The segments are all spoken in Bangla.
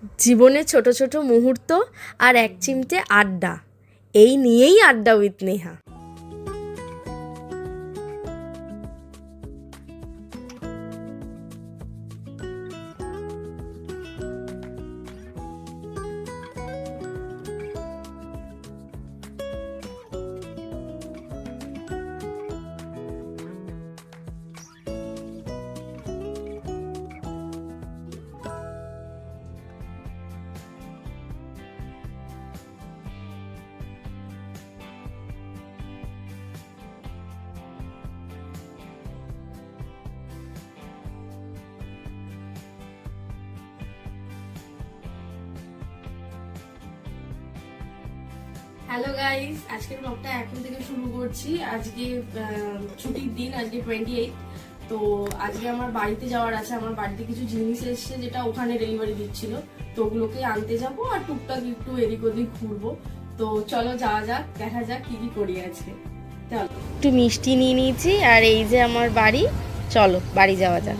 জীবনে ছোট ছোট মুহূর্ত আর এক চিমটে আড্ডা, এই নিয়েই আড্ডা উইথ নেহা। হ্যালো গাইস, আজকের ব্লগটা এখন থেকে শুরু করছি। আজকে ছুটির দিন, আজকে 28। তো আজকে আমার বাড়িতে যাওয়ার আছে। আমার বাড়িতে কিছু জিনিস এসছে যেটা ওখানে ডেলিভারি দিচ্ছিল, তো ওগুলোকে আনতে যাবো আর টুকটাক একটু এদিক ওদিক ঘুরবো। তো চলো যাওয়া যাক, দেখা যাক কি কি করি আজকে। চলো, একটু মিষ্টি নিয়ে নিয়েছি আর এই যে আমার বাড়ি। চলো বাড়ি যাওয়া যাক।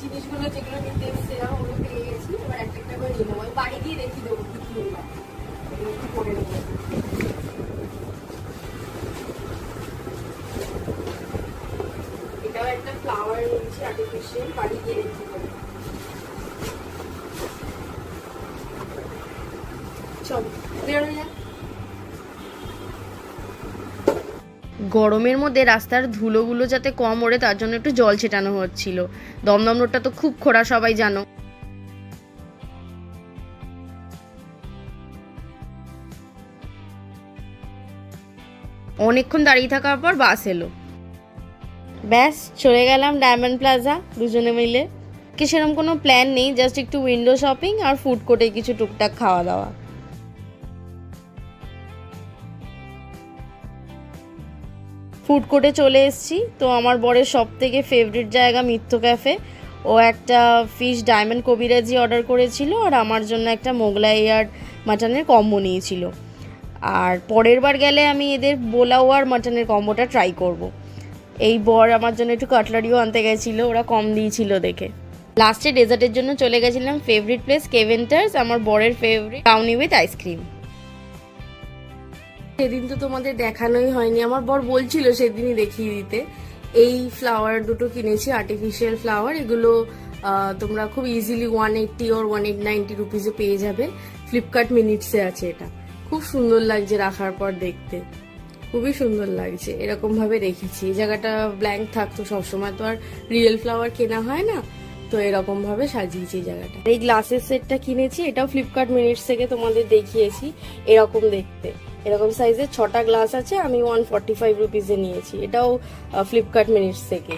জিনিসগুলো যেগুলো নিতে এসেছিলাম ওগুলো পেয়ে গেছি। এবার একটা একটা করে নিয়ে নেবো, বাড়ি গিয়ে রেখে দেবো কি কি নিলাম, এগুলো একটু করে নেবো। এটাও একটা ফ্লাওয়ার নিয়েছি আর্টিফিশিয়াল, বাড়ি গিয়ে রেখে দেবো। চলো বেরোনো যাক। গরমের মধ্যে রাস্তার ধুলোগুলো যাতে কম ওড়ে তার জন্য একটু জল ছেটানো হচ্ছিল। দমদম রোডটা তো খুব খোঁড়া, সবাই জানো। অনেকক্ষণ দাঁড়িয়ে থাকার পর বাস এলো। ব্যাস চলে গেলাম ডায়মন্ড প্লাজা দুজনে মিলে। কি সেরকম কোনো প্ল্যান নেই, জাস্ট একটু উইন্ডো শপিং আর ফুড কোর্টে কিছু টুকটাক খাওয়া দাওয়া। ফুড কোর্টে চলে এসেছি। তো আমার বরের সব থেকে ফেভারিট জায়গা মিত্র ক্যাফে। ও একটা ফিশ ডায়মন্ড কবিরাজি অর্ডার করেছিল আর আমার জন্য একটা মোগলাই আর মাটনের কম্বো নিয়েছিল। আর পরের বার গেলে আমি এদের পোলাও আর মাটনের কম্বোটা ট্রাই করব। এই বর আমার জন্য একটু কাটলারিও আনতে গেছিলো, ওরা কম দিয়েছিল দেখে। লাস্টে ডেজার্টের জন্য চলে গেছিলাম ফেভারিট প্লেস কেভেন্টার্স, আমার বরের ফেভারিট ব্রাউনি উইথ আইসক্রিম। সেদিন তো তোমাদের দেখানোই হয়নি, আমার বর বলছিল সেদিনই দেখিয়ে দিতে। এই ফ্লাওয়ার দুটো কিনেছি, আর্টিফিশিয়াল ফ্লাওয়ার। এগুলো তোমরা খুব ইজিলি 180 ওর 190 রুপিসে পেয়ে যাবে। ফ্লিপকার্ট মিনিটসে আছে এটা। খুব সুন্দর লাগছে রাখার পর দেখতে, খুবই সুন্দর লাগছে। এরকম ভাবে রেখেছি, এই জায়গাটা ব্ল্যাঙ্ক থাকতো সবসময়, তো আর রিয়েল ফ্লাওয়ার কেনা হয় না, তো এরকম ভাবে সাজিয়েছি এই জায়গাটা। এই গ্লাসের সেটটা কিনেছি, এটাও ফ্লিপকার্ট মিনিটস থেকে তোমাদের দেখিয়েছি। এরকম দেখতে, এরকম সাইজের 6টা গ্লাস আছে, আমি 145 রুপিসে নিয়েছি। এটাও ফ্লিপকার্ট মিনিটস থেকে।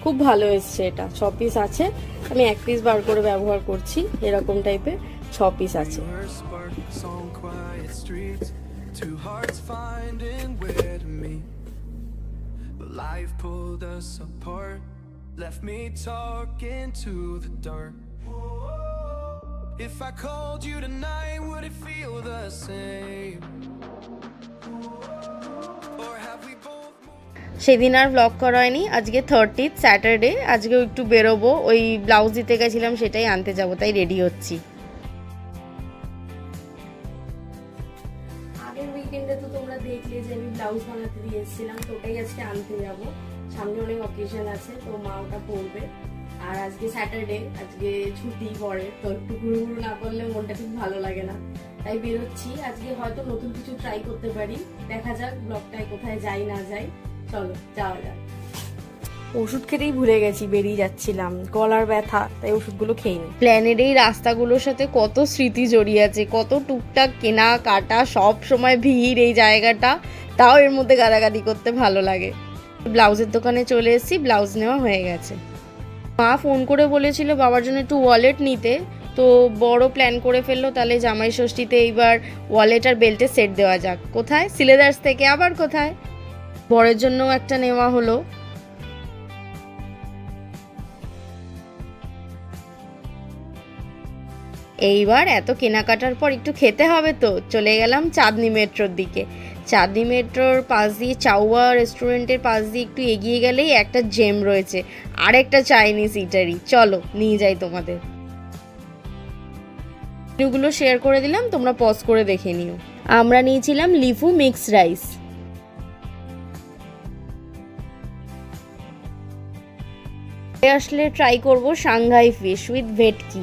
খুব ভালো এসছে এটা। 6 পিস আছে, আমি 1 পিস বার করে ব্যবহার করছি। এরকম টাইপের 6 পিস আছে। Two hearts finding where to meet, but life pulled us apart, left me talking to the dark. If I called you tonight, would it feel the same? Or have we both moved? সেদিন আর ব্লগ করা হয়নি। আজকে 30th স্যাটারডে, আজকেও একটু বেরোবো। ওই ব্লাউজ দিতে গেছিলাম, সেটাই আনতে যাবো, তাই রেডি হচ্ছি। তো তোমরা দেখলে যে আমি ব্লাউজ বানাতে দিয়ে এসেছিলাম, তো ওটাই আজকে আনতে যাবো। সামনে অনেক অকেশন আছে, তো মা ওটা পরবে। আর আজকে স্যাটারডে, আজকে ছুটি পড়ে, তো একটু ঘুরু ঘুরু না করলে মনটা ঠিক ভালো লাগে না, তাই বেরোচ্ছি। আজকে হয়তো নতুন কিছু ট্রাই করতে পারি, দেখা যাক ব্লগটায় কোথায় যাই না যাই। চলো যাওয়া যাক। ওষুধ খেতেই ভুলে গেছি, বেরিয়ে যাচ্ছিলাম, গলার ব্যথা, তাই ওষুধগুলো খেয়ে নি। প্ল্যানের এই রাস্তাগুলোর সাথে কত স্মৃতি জড়িয়ে আছে, কত টুকটাক কেনা কাটা, সব সময় ভিড় এই জায়গাটা, তাও এর মধ্যে গাদাগাদি করতে ভালো লাগে। ব্লাউজের দোকানে চলে এসেছি, ব্লাউজ নেওয়া হয়ে গেছে। মা ফোন করে বলেছিল বাবার জন্য একটু ওয়ালেট নিতে, তো বড় প্ল্যান করে ফেললো, তাহলে জামাই ষষ্ঠীতে এইবার ওয়ালেট আর বেল্টের সেট দেওয়া যাক। কোথায়? সিলেদার্স থেকে। আবার কোথায়? বরের জন্য একটা নেওয়া হলো। এইবার এত কেনাকাটার পর একটু খেতে হবে, তো চলে গেলাম চাঁদনি মেট্রোর দিকে। চাঁদনি মেট্রোর পাশ দিয়ে চাওয়া রেস্টুরেন্টের পাশ দিয়ে একটু এগিয়ে গেলেই একটা জেম রয়েছে, আরেকটা চাইনিজ ইটারি। চলো নিয়ে যাই তোমাদের। মেনুগুলো শেয়ার করে দিলাম, তোমরা পজ করে দেখে নিও। আমরা নিয়েছিলাম লিফু মিক্স রাইস। আসলে ট্রাই করব সাংহাই ফিশ উইথ ভেটকি,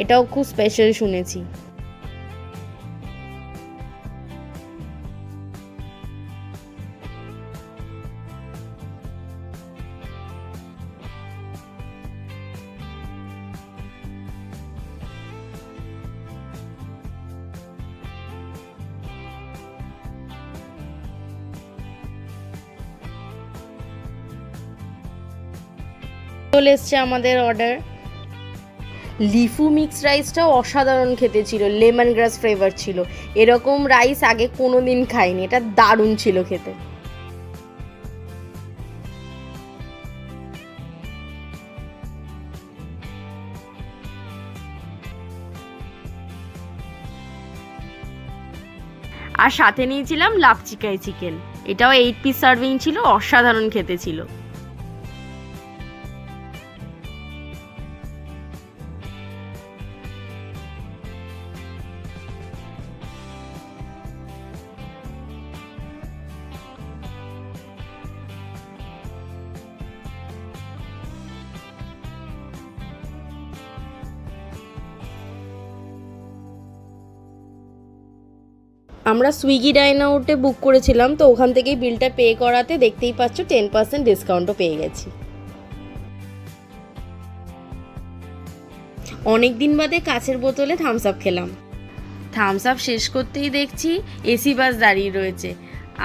এটাও খুব স্পেশাল শুনেছি। চলে এসছে আমাদের অর্ডার। লিফু মিক্স রাইসটাও অসাধারণ খেতে ছিল, লেমন গ্রাস ফ্লেভার ছিল। এরকম রাইস আগে কোনোদিন খাইনি, এটা দারুণ ছিল খেতে। আর সাথে নিয়েছিলাম লাপচিকাই চিকেন, এটাও 8 পিস সার্ভিং ছিল, অসাধারণ খেতে ছিল। আমরা সুইগি ডাইন আউটে বুক করেছিলাম, তো ওখান থেকেই বিলটা পে করাতে দেখতেই পাচ্ছ 10% ডিসকাউন্টও পেয়ে গেছি। অনেক দিন বাদে কাচের বোতলে থামস আপ খেলাম। থামস আপ শেষ করতেই দেখছি এসি বাস দাঁড়িয়ে রয়েছে।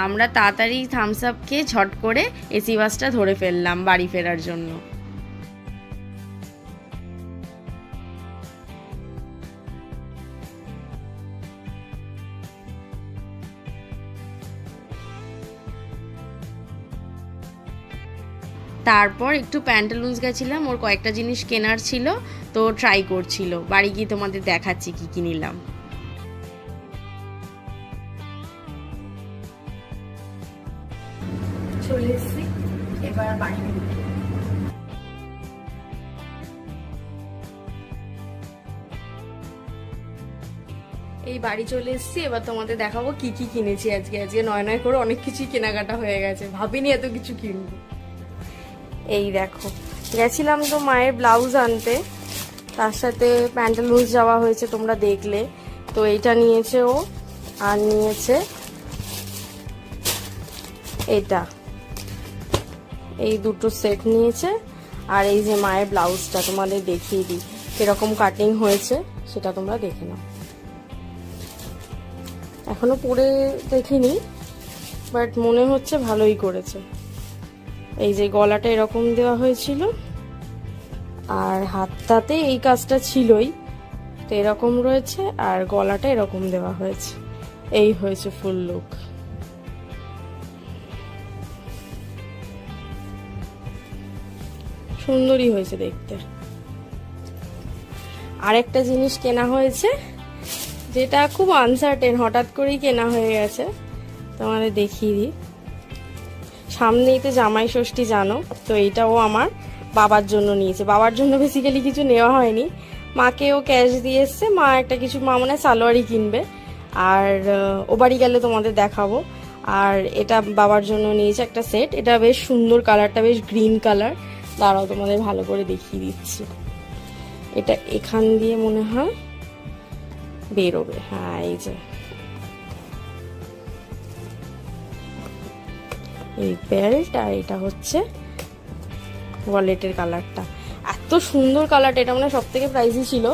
আমরা তাড়াতাড়ি থামস আপ খেয়ে ঝট করে এসি বাসটা ধরে ফেললাম বাড়ি ফেরার জন্য। তারপর একটু প্যান্টালুন্স গেছিলাম, ওর কয়েকটা জিনিস কেনার ছিল, তো ট্রাই করছিল। বাড়ি গিয়ে তোমাদের দেখাচ্ছি কি কি নিলাম। চলে এসেছি, এবার বাড়ি এই বাড়ি চলে এসেছি। এবার তোমাদের দেখাবো কি কি কিনেছি আজকে। আজকে নয় নয় করে অনেক কিছুই কেনাকাটা হয়ে গেছে, ভাবিনি এত কিছু কিনবো। এই দেখো, গেছিলাম তো মায়ের ব্লাউজ আনতে, তার সাথে প্যান্টালুন্স যাওয়া হয়েছে, তোমরা দেখলে তো। এইটা নিয়েছে ও, আর নিয়েছে এটা, এই দুটো সেট নিয়েছে। আর এই যে মায়ের ব্লাউজটা তোমাদের দেখিয়ে দিই কিরকম কাটিং হয়েছে, সেটা তোমরা দেখে নাও। এখনো পরে দেখিনি, বাট মনে হচ্ছে ভালোই করেছে। এই যে গলাটা এরকম দেওয়া হয়েছিল, আর হাতটাতে এই কাজটা ছিলই, তো এরকম রয়েছে, আর গলাটা এরকম দেওয়া হয়েছে। এই হয়েছে ফুল লুক। সুন্দরই হয়েছে দেখতে। আরেকটা জিনিস কেনা হয়েছে, যেটা খুব আনসার্টেন, হঠাৎ করেই কেনা হয়ে গেছে, তোমাদের দেখিয়ে দিই। সামনেই তো জামাই ষষ্ঠী জানো, তো এইটাও আমার বাবার জন্য নিয়েছে। বাবার জন্য বেসিক্যালি কিছু নেওয়া হয়নি, মাকেও ক্যাশ দিয়ে এসছে। মা একটা কিছু, মা মনে হয় সালোয়ারই কিনবে, আর ও বাড়ি গেলে তোমাদের দেখাবো। আর এটা বাবার জন্য নিয়েছে একটা সেট, এটা বেশ সুন্দর, কালারটা বেশ গ্রিন কালার। দাঁড়াও তোমাদের ভালো করে দেখিয়ে দিচ্ছি। এটা এখান দিয়ে মনে হয় বেরোবে, হ্যাঁ এই যে এই বেল্ট, আর এটা হচ্ছে ওয়ালেটের কালারটা। এত সুন্দর কালারটা, এটা মানে সব থেকে প্রাইসই ছিল,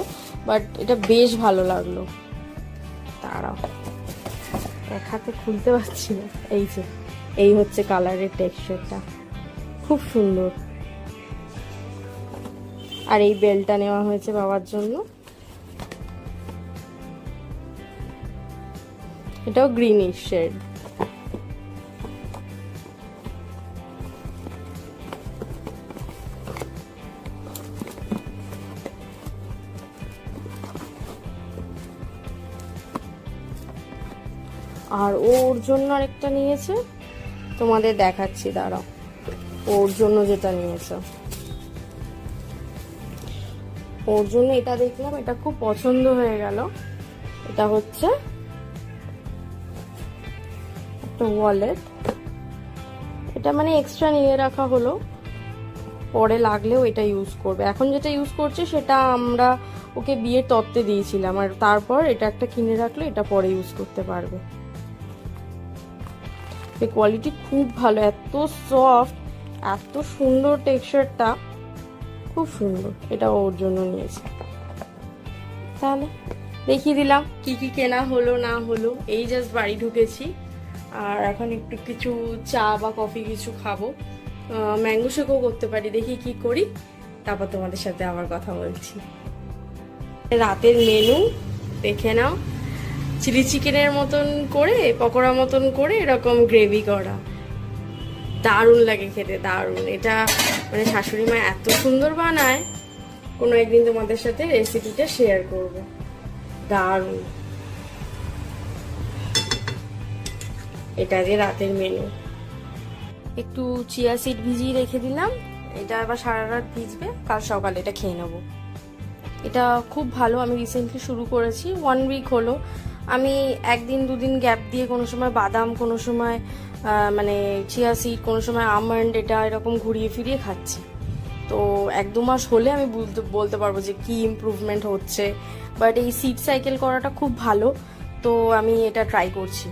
বাট এটা বেশ ভালো লাগলো। তারাও এক হাতে খুলতে পারছি না। এই যে এই হচ্ছে কালারের টেক্সচারটা, খুব সুন্দর। আর এই বেল্টটা নেওয়া হয়েছে বাবার জন্য, এটাও গ্রিনিশ শেড। আর ওর জন্য আরেকটা নিয়েছে, তোমাদের দেখাচ্ছি দাঁড়াও। ওর জন্য যেটা নিয়েছে, ওর জন্য এটা দেখলাম, এটা খুব পছন্দ হয়ে গেল। এটা হচ্ছে একটা ওয়ালেট, এটা মানে এক্সট্রা নিয়ে রাখা হলো, পরে লাগলেও এটা ইউজ করবে। এখন যেটা ইউজ করছে সেটা আমরা ওকে বিয়ের তত্ত্বে দিয়েছিলাম, আর তারপর এটা একটা কিনে রাখলো, এটা পরে ইউজ করতে পারবে। কোয়ালিটি খুব ভালো, এত সফট, এত সুন্দর টেক্সচারটা, খুব সুন্দর। এটা ওর জন্য নিয়েছি। তাহলে দেখিয়ে দিলাম কি কি কেনা হলো না হলো। এই জাস্ট বাড়ি ঢুকেছি, আর এখন একটু কিছু চা বা কফি কিছু খাবো, ম্যাঙ্গো শেকও করতে পারি, দেখি কি করি, তারপর তোমাদের সাথে আবার কথা বলছি। রাতের মেনু দেখে নাও, চিলি চিকেনের মতন করে, পকোড়া মতন করে এরকম গ্রেভি করা, দারুণ লাগে খেতে, দারুণ। এটা মানে শাশুড়ি মা এত সুন্দর বানায়, কোনো একদিন তোমাদের সাথে রেসিপিটা শেয়ার করব, দারুণ। এটা যে রাতের মেনু। একটু চিয়া সিড ভিজিয়ে রেখে দিলাম, এটা আবার সারা রাত ভিজবে, কাল সকালে এটা খেয়ে নেবো। এটা খুব ভালো, আমি রিসেন্টলি শুরু করেছি, 1 উইক হলো। আমি একদিন দুদিন গ্যাপ দিয়ে কোনো সময় বাদাম, কোনো সময় মানে চিয়া সিড, কোনো সময় আমন্ড, এটা এরকম ঘুরিয়ে ফিরিয়ে খাচ্ছি। তো 1-2 মাস হলে আমি বলতে পারবো যে কি ইমপ্রুভমেন্ট হচ্ছে। বাট এই সিড সাইকেল করাটা খুব ভালো, তো আমি এটা ট্রাই করছি।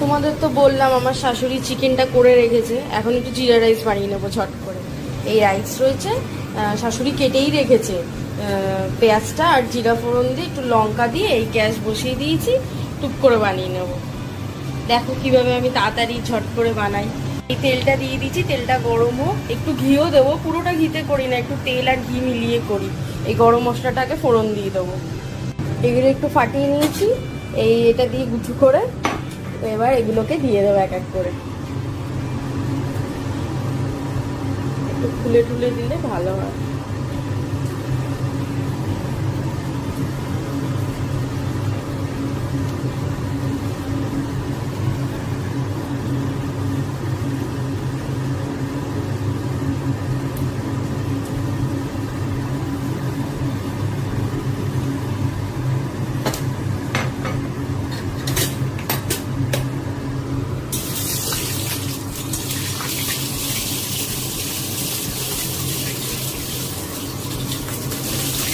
তোমাদের তো বললাম আমার শাশুড়ি চিকেনটা করে রেখেছে, এখন একটু জিরা রাইস বানিয়ে নেবো ঝট করে। এই রাইস রয়েছে, শাশুড়ি কেটেই রেখেছে, পেঁয়াজটা আর জিরা ফোড়ন দিয়ে একটু লঙ্কা দিয়ে এই গ্যাস বসিয়ে দিয়েছি, টুক করে বানিয়ে নেব। দেখো কিভাবে আমি তাড়াতাড়ি ঝট করে বানাই। এই তেলটা দিয়ে দিচ্ছি, তেলটা গরম হোক, একটু ঘিও দেবো, পুরোটা ঘিতে করি না, একটু তেল আর ঘি মিলিয়ে করি। এই গরম মশলাটাকে ফোড়ন দিয়ে দেবো, এগুলো একটু ফাটিয়ে নিয়েছি, এটা দিয়ে গুঁথু করে। তো এবার এগুলোকে দিয়ে দেবো এক এক করে, একটু খুলে টুলে দিলে ভালো হয়।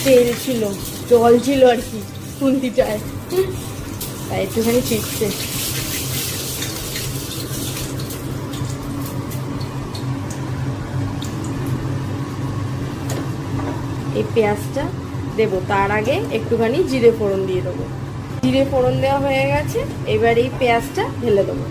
তেল ছিল, জল ছিল আর কি খুন্তিটায়, তাই একটুখানি চিপছে। এই পেঁয়াজটা দেবো, তার আগে একটুখানি জিরে ফোড়ন দিয়ে দেবো। জিরে ফোড়ন দেওয়া হয়ে গেছে, এবার এই পেঁয়াজটা ঢেলে দেবো।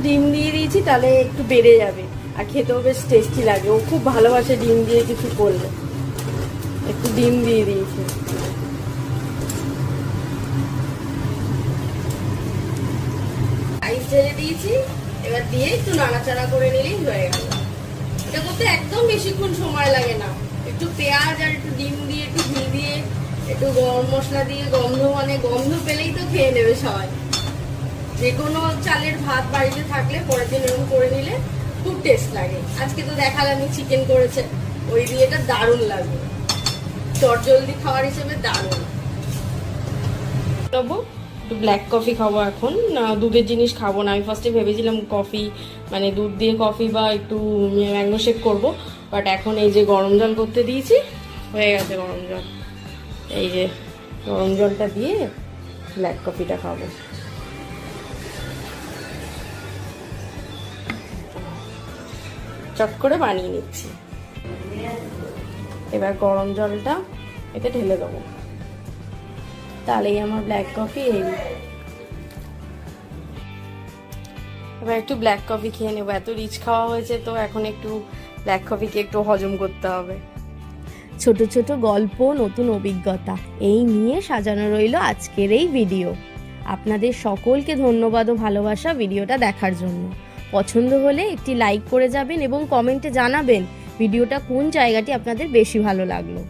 ডিম দিয়ে দিয়েছি, তাহলে একটু বেড়ে যাবে আর খেতেও বেশ টেস্টি লাগে। ও খুব ভালোবাসে ডিম দিয়ে কিছু করলে, একটু ডিম দিয়ে দিয়েছি। রাইস ঢেলে দিয়েছি, এবার দিয়ে একটু নাড়াচাড়া করে নিলেই হয়ে গেল। এটা করতে একদম বেশিক্ষণ সময় লাগে না, একটু পেঁয়াজ আর একটু ডিম দিয়ে, একটু ঘি দিয়ে, একটু গরম মশলা দিয়ে, গন্ধ পেলেই তো খেয়ে নেবে সবাই। যে কোনো চালের ভাত বাড়িতে থাকলে পরের দিন এরকম করে নিলে খুব টেস্ট লাগে। আজকে তো দেখালামই চিকেন করেছে, ওই দিয়ে এটা দারুণ লাগবে, চটজলদি খাওয়ার হিসেবে দারুণ। খাবো একটু ব্ল্যাক কফি খাবো এখন, দুধের জিনিস খাবো না। আমি ফার্স্টে ভেবেছিলাম কফি মানে দুধ দিয়ে কফি বা একটু ম্যাঙ্গো শেক করবো, বাট এখন এই যে গরম জল করতে দিয়েছি, হয়ে গেছে গরম জল। এই যে গরম জলটা দিয়ে ব্ল্যাক কফিটা খাবো। চট করে বানিয়ে নিচ্ছি। এবার গরম জলটা এতে ঢেলে দেবো, তাহলেই আমার ব্ল্যাক কফি রেডি। এবার একটু ব্ল্যাক কফি খেয়ে নেবো, এত রিচ খাওয়া হয়েছে তো এখন একটু ব্ল্যাক কফিকে একটু হজম করতে হবে। ছোট ছোট গল্প, নতুন অভিজ্ঞতা এই নিয়ে সাজানো রইল আজকের এই ভিডিও। আপনাদের সকলকে ধন্যবাদ ও ভালোবাসা ভিডিওটা দেখার জন্য। পছন্দ হলে একটি লাইক করে যাবেন এবং কমেন্টে জানাবেন ভিডিওটা কোন জায়গাটি আপনাদের বেশি ভালো লাগলো।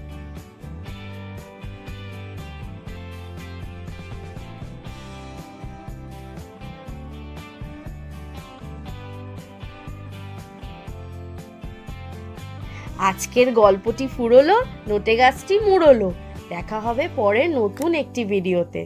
আজকের গল্পটি ফুরোলো, নোটে গাছটি মুড়োলো। দেখা হবে পরে নতুন একটি ভিডিওতে।